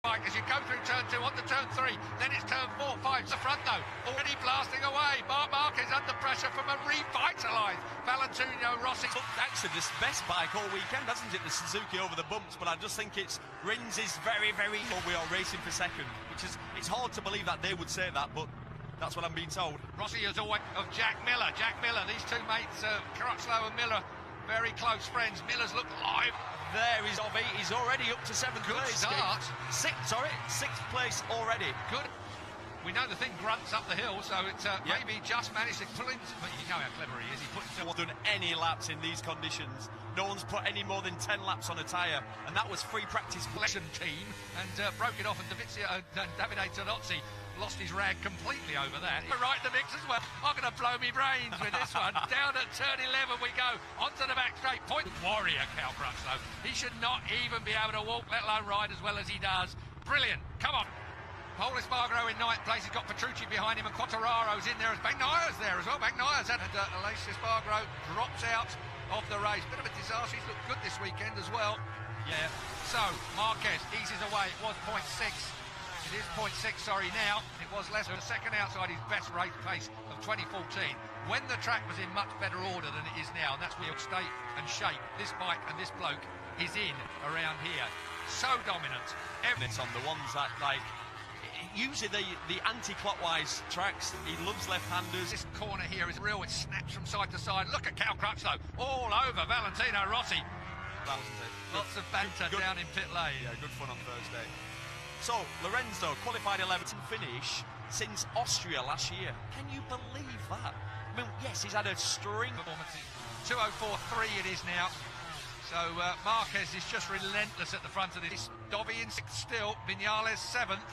Mike, as you go through turn 2 onto turn 3, then it's turn 4, 5, the front though, already blasting away. Marc Marquez under pressure from a revitalised Valentino Rossi. Actually, this best bike all weekend, hasn't it, the Suzuki over the bumps, but I just think it's Rins is very, very well, we are racing for second, which is, it's hard to believe that they would say that, but that's what I'm being told. Rossi is always of Jack Miller. Jack Miller, these two mates, Crutchlow and Miller, very close friends. Miller's look live. There is Ovi, he's already up to 7th place. Good start. Sixth place already. Good. We know the thing grunts up the hill, so it maybe just managed to pull him. But you know how clever he is. He put himself. Done any laps in these conditions. No one's put any more than 10 laps on a tyre, and that was free practice. Team and broke it off, and Davide Tonozzi lost his rag completely over that. Right in the mix as well. I'm going to blow me brains with this one. Down at turn 11 we go. Onto the back straight. Point warrior, Cal Crutchlow. He should not even be able to walk, let alone ride as well as he does. Brilliant. Come on. Paul Espargaro in 9th place. He's got Petrucci behind him, and Quattararo's in there. Bagnaya's there as well. Bagnaya's and Aleix Espargaro drops out of the race. Bit of a disaster. He's looked good this weekend as well. Yeah. So Marquez eases away. It was 0.6. It is 0.6, sorry, now. It was less. The second outside his best race pace of 2014, when the track was in much better order than it is now, and that's where state and shape this bike and this bloke is in around here. So dominant. It's on the ones that, like, usually the anti-clockwise tracks, he loves left-handers. This corner here is real, it snaps from side to side. Look at Cal Crutchlow, all over Valentino Rossi. Lots of banter down in pit lane. Yeah, good fun on Thursday. So, Lorenzo, qualified 11th finish since Austria last year. Can you believe that? I mean, yes, he's had a string. 2:04.3 it is now. So, Marquez is just relentless at the front of this. Dovi in 6th still, Vinales 7th.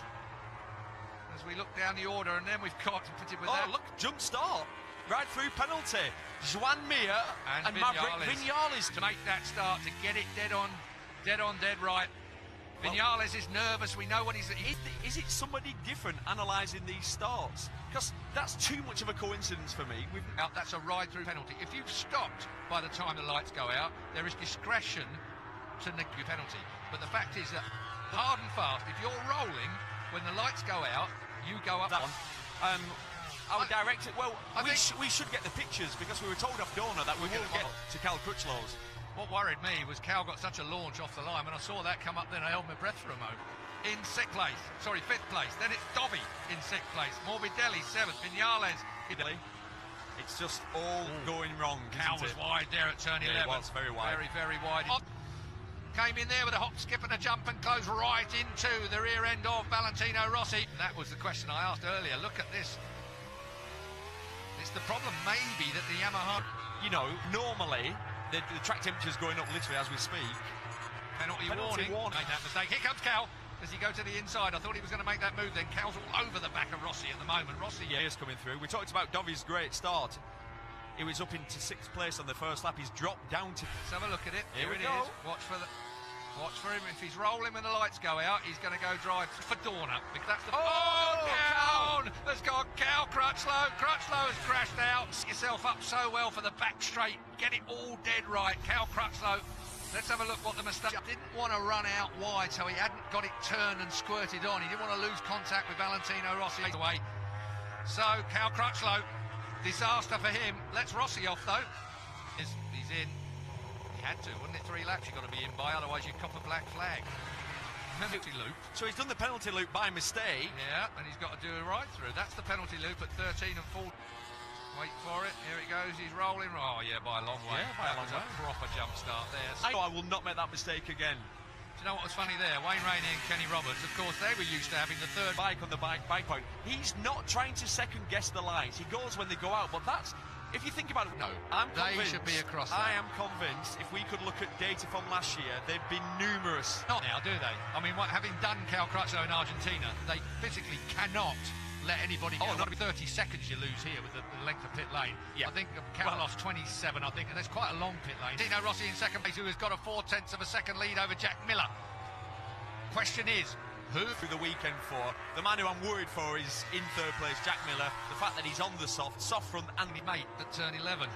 As we look down the order, and then we've got to put it with that. Look, jump start. Right through penalty. Joan Mir and Maverick Vinales. To make that start, to get it dead right. Vinales is nervous, we know what he's... Is it somebody different analysing these starts? Because that's too much of a coincidence for me. That's a ride-through penalty. If you've stopped by the time the lights go out, there is discretion to negate your penalty. But the fact is that, hard and fast, if you're rolling, when the lights go out, you go up... That one. Our director... Well, we should get the pictures, because we were told off Dorna that we wouldn't get to Cal Crutchlow's. What worried me was Cal got such a launch off the line. When I saw that come up, then I held my breath for a moment. In 5th place. Then it's Dovi in 6th place. Morbidelli 7th. Vinales. It's just all going wrong. Cal was wide there at turn 11. Yeah, it was very wide. Very, very wide. Came in there with a hop, skip and a jump and closed right into the rear end of Valentino Rossi. That was the question I asked earlier. Look at this. It's the problem maybe that the Yamaha... You know, normally... The track temperature's going up literally as we speak. Penalty warning. Made that mistake. Here comes Cal. Does he go to the inside? I thought he was going to make that move then. Cal's all over the back of Rossi at the moment. Rossi is coming through. We talked about Dovi's great start. He was up into 6th place on the first lap. He's dropped down to... Let's have a look at it. Here it is. Watch for him. If he's rolling when the lights go out, he's going to go drive for Dorna. Because that's the... down! There's gone Cal Crutchlow. Crutchlow has crashed out. Set yourself up so well for the back straight. Get it all dead right. Cal Crutchlow. Let's have a look what the mistake... Didn't want to run out wide, so he hadn't got it turned and squirted on. He didn't want to lose contact with Valentino Rossi away. So, Cal Crutchlow, disaster for him. Lets Rossi off, though. He's in. Had to, wouldn't it? 3 laps you've got to be in by, otherwise you cop a black flag. Penalty loop. So he's done the penalty loop by mistake. Yeah, and he's got to do a ride through. That's the penalty loop at 13 and 4. Wait for it. Here it goes. He's rolling. Oh yeah, by a long way. Yeah, by a long way. A proper jump start there. I will not make that mistake again. Do you know what was funny there? Wayne Rainey and Kenny Roberts, of course, they were used to having the third bike on the bike point. He's not trying to second guess the lines. He goes when they go out, but that's... If you think about it, no, they should be across that. I am convinced if we could look at data from last year, there'd be numerous. Not now, do they? I mean, having done Cal Crutchlow in Argentina, they physically cannot let anybody go. Not 30 seconds you lose here with the length of pit lane. Yeah. I think Cal lost 27, I think, and there's quite a long pit lane. Valentino Rossi in 2nd place, who has got a 0.4 of a second lead over Jack Miller. Question is, who through the weekend for? The man who I'm worried for is in 3rd place, Jack Miller. The fact that he's on the soft front and his mate at turn 11.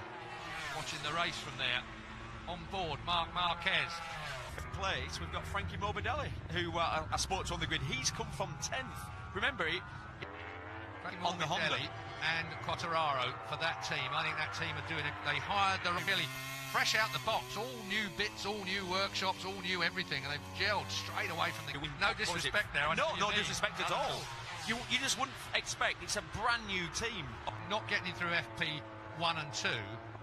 Watching the race from there. On board, Marc Marquez. place, we've got Frankie Morbidelli, who I spoke to on the grid. He's come from 10th. Remember, on the Honda. And Quattararo for that team. I think that team are doing it. They hired the really fresh out the box, all new bits, all new workshops, all new everything, and they've gelled straight away from the... No disrespect there. No disrespect at all. You just wouldn't expect. It's a brand new team. Not getting through FP1 and 2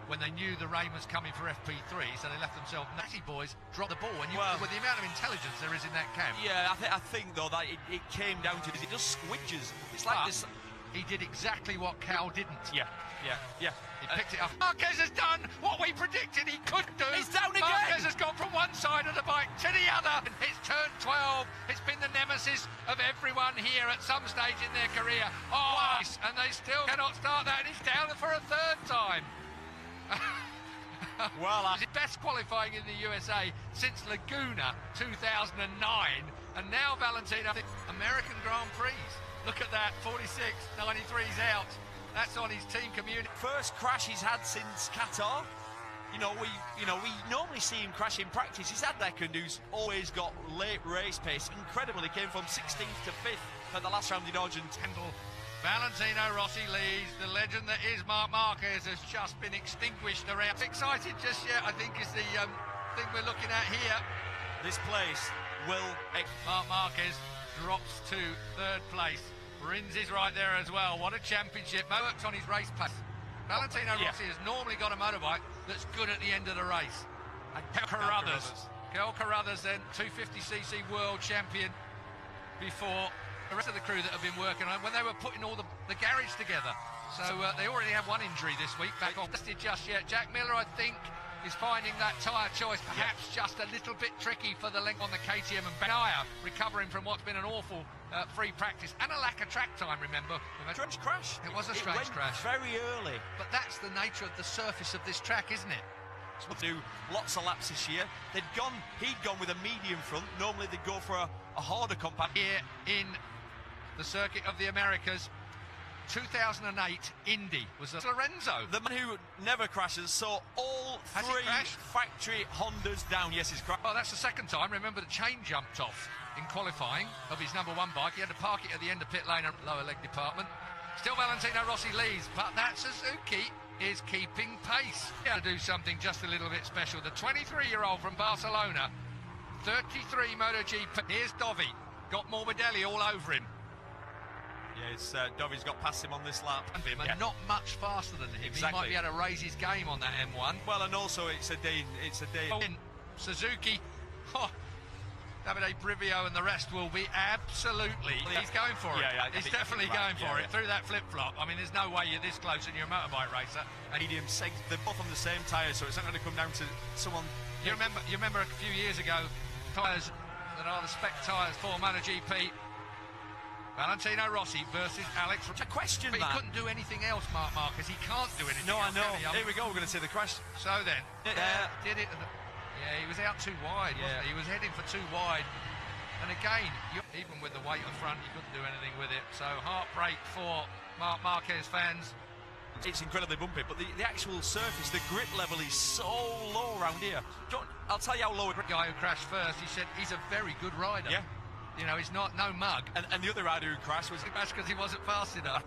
when they knew the rain was coming for FP3, so they left themselves. Natty boys dropped the ball, and with the amount of intelligence there is in that camp. Yeah, I think though that it came down to this. It just squidges. It's like this. He did exactly what Cal didn't. Yeah. He picked it up. Marquez has done what we predicted he could do. He's down again. Marquez has gone from one side of the bike to the other. It's turn 12. It's been the nemesis of everyone here at some stage in their career. Oh, and they still cannot start that. And he's down for a third time. Well, it's best qualifying in the USA since Laguna 2009, and now Valentino. American Grand Prix. Look at that, 46, 93's out. That's on his team community. First crash he's had since Qatar. We normally see him crash in practice. He's had Deckard, who's always got late race pace. Incredible, he came from 16th to 5th at the last round in Argentina. Valentino Rossi leads. The legend that is Marc Marquez has just been extinguished around. Excited just yet, I think, is the thing we're looking at here. This place will... Marc Marquez drops to third place. Rins is right there as well. What a championship. Works on his race pace. Valentino Rossi has normally got a motorbike that's good at the end of the race. And Kel Carruthers then 250cc world champion before the rest of the crew that have been working on it when they were putting all the garage together. So they already have one injury this week back off. Just yet. Jack Miller, I think, is finding that tyre choice perhaps just a little bit tricky for the length on the KTM, and Benaya recovering from what's been an awful free practice and a lack of track time, remember. Strange crash. It was a strange crash. Very early. But that's the nature of the surface of this track, isn't it? We'll do lots of laps this year. He'd gone with a medium front. Normally they'd go for a harder compact. Here in the Circuit of the Americas, 2008 Indy was Lorenzo. The man who never crashes, so all three factory Hondas down. Yes, he's crashed. Oh, that's the second time. Remember, the chain jumped off in qualifying of his number one bike. He had to park it at the end of pit lane and lower leg department. Still Valentino Rossi leads, but that Suzuki is keeping pace. To do something just a little bit special. The 23-year-old from Barcelona, 33 MotoGP. Here's Dovi, got Morbidelli all over him. Yeah, Dovi's got past him on this lap. And not much faster than him. Exactly. He might be able to raise his game on that M1. Well, and also it's a day. Suzuki, Davide Brivio and the rest will be absolutely... He's going for it. He's definitely going for it through that flip-flop. I mean, there's no way you're this close and you're a motorbike racer. And they're both on the same tyre, so it's not going to come down to someone... You remember a few years ago, tyres that are the spec tyres for MotoGP. Valentino Rossi versus Alex. I question but he couldn't do anything else, Marc Marquez. He can't do anything else. No, I know. Here we go. We're going to see the crash. So then, did it? Yeah, he was out too wide, wasn't he? He was heading for too wide. And again, even with the weight up front, he couldn't do anything with it. So heartbreak for Marc Marquez fans. It's incredibly bumpy, but the actual surface, the grip level is so low around here. I'll tell you how low. The guy who crashed first, he said he's a very good rider. Yeah. You know, he's no mug. And the other rider who crashed was... That's because he wasn't fast enough.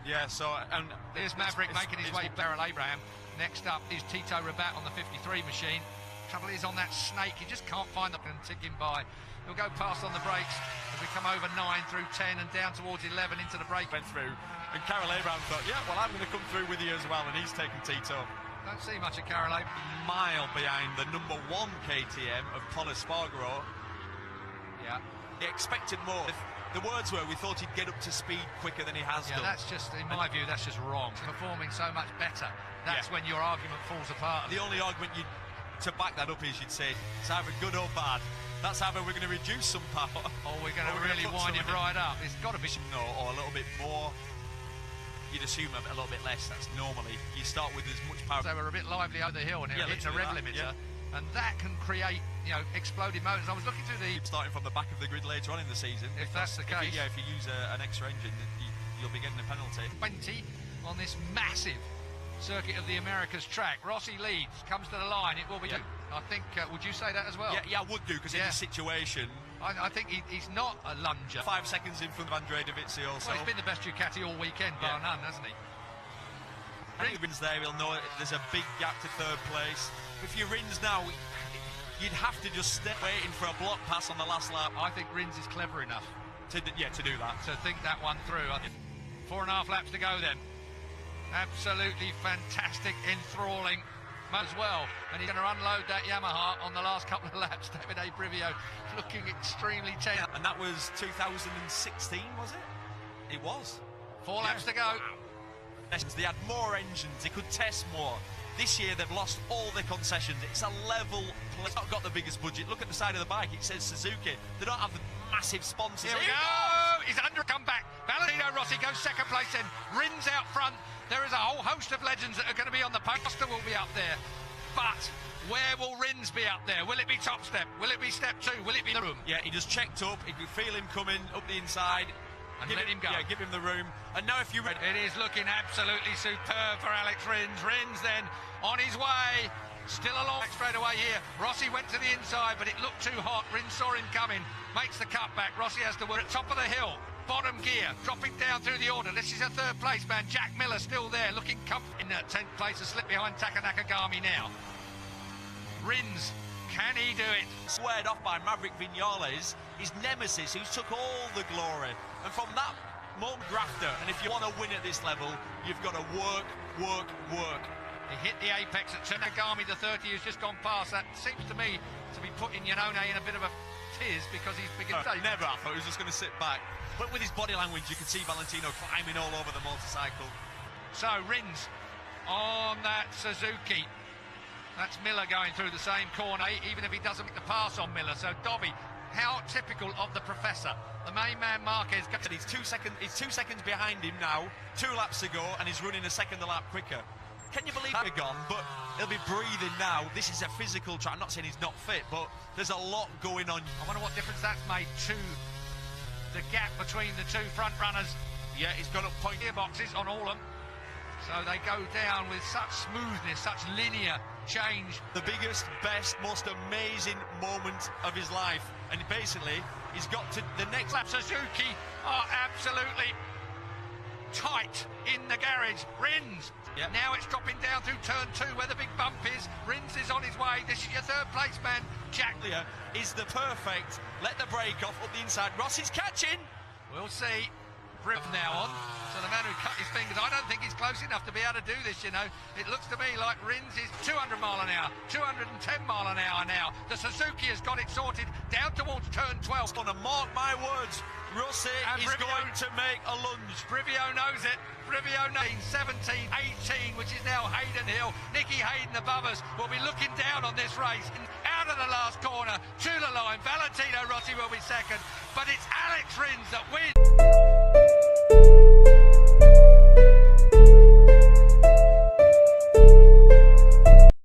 Yeah, so... And here's Maverick making his way to Beryl Abraham. Next up is Tito Rabat on the 53 machine. Trouble is on that snake, he just can't find them and tick him by. He'll go past on the brakes as we come over 9 through 10 and down towards 11 into the break. Went through. And Carol Abraham thought, yeah, well, I'm going to come through with you as well, and he's taken Tito. Don't see much of Carol Abraham. Mile behind the number 1 KTM of Pol Espargaro. Yeah. He expected more. The words were, we thought he'd get up to speed quicker than he has done. Yeah, that's just, in my view, that's just wrong. Performing so much better, that's when your argument falls apart. The only argument to back that up is you'd say, it's either good or bad. That's either we're going to reduce some power, or we're going to really wind it right up. It's got to be... No, or a little bit more. You'd assume a little bit less. That's normally, you start with as much power. They were a bit lively over the hill, and it hits a rev limiter. And that can create, exploding motors. I was looking through starting from the back of the grid later on in the season. If that's the case. If you use an extra engine, you'll be getting a penalty. 20 on this massive Circuit of the Americas track. Rossi leads, comes to the line. It will be... I think, would you say that as well? Yeah, I would do, because in this situation... I think he's not a lunger. 5 seconds in front of Andrea Dovizioso. Well, he's been the best Ducati all weekend, bar none, hasn't he? If he wins there, he'll know there's a big gap to third place. If you Rins now, you'd have to just stay waiting for a block pass on the last lap. I think Rins is clever enough to do that. To think that one through. 4.5 laps to go then. Absolutely fantastic, enthralling as well. And he's going to unload that Yamaha on the last couple of laps. Davide Brivio looking extremely tense. And that was 2016, was it? It was. 4 laps to go. They had more engines, they could test more. This year they've lost all their concessions. It's a level place. It's not got the biggest budget. Look at the side of the bike, it says Suzuki. They don't have the massive sponsors. Here we go! He's under a comeback. Valentino Rossi goes second place in. Rins out front. There is a whole host of legends that are going to be on the poster. Will be up there. But where will Rins be up there? Will it be top step? Will it be step 2? Will it be the room? Yeah, he just checked up. He could feel him coming up the inside. And let him go. Yeah, give him the room. And now if you... It is looking absolutely superb for Alex Rins. Rins then on his way. Still a long straight away here. Rossi went to the inside, but it looked too hot. Rins saw him coming. Makes the cutback. Rossi has to work at top of the hill. Bottom gear. Dropping down through the order. This is a third place man. Jack Miller still there. Looking comfortable in 10th place. A slip behind Taka Nakagami now. Rins. Can he do it? Squared off by Maverick Viñales, his nemesis, who took all the glory. And from that moment, grafter. And if you want to win at this level, you've got to work. He hit the apex at Nakagami, the 30 who's just gone past. That seems to me to be putting Iannone in a bit of a tiz because he's beginning to... Never, I thought he was just going to sit back. But with his body language, you can see Valentino climbing all over the motorcycle. So, Rins on that Suzuki. That's Miller going through the same corner, even if he doesn't make the pass on Miller. So, Dobby, how typical of the professor. The main man, Marquez... He's 2 seconds behind him now, 2 laps to go, and he's running a second a lap quicker. Can you believe they're gone? But he'll be breathing now. This is a physical track. I'm not saying he's not fit, but there's a lot going on. I wonder what difference that's made to the gap between the 2 front runners. Yeah, he's got up point gearboxes on all of them. So they go down with such smoothness, such linear change. The biggest, best, most amazing moment of his life. And basically, he's got to the next lap. Suzuki are absolutely tight in the garage. Rins. Yep. Now it's dropping down through turn 2 where the big bump is. Rins is on his way. This is your third place man. Jack Lear is the perfect. Let the brake off up the inside. Rossi's catching. We'll see. From now on. So the man who cut his fingers, I don't think he's close enough to be able to do this, you know. It looks to me like Rins is 200 mile an hour, 210 mile an hour now. The Suzuki has got it sorted down towards turn 12. On to mark my words, Rossi is going to make a lunge. Brivio knows it. Brivio 17, 18, which is now Hayden Hill. Nicky Hayden above us will be looking down on this race. Out of the last corner, to the line. Valentino Rossi will be second, but it's Alex Rins that wins.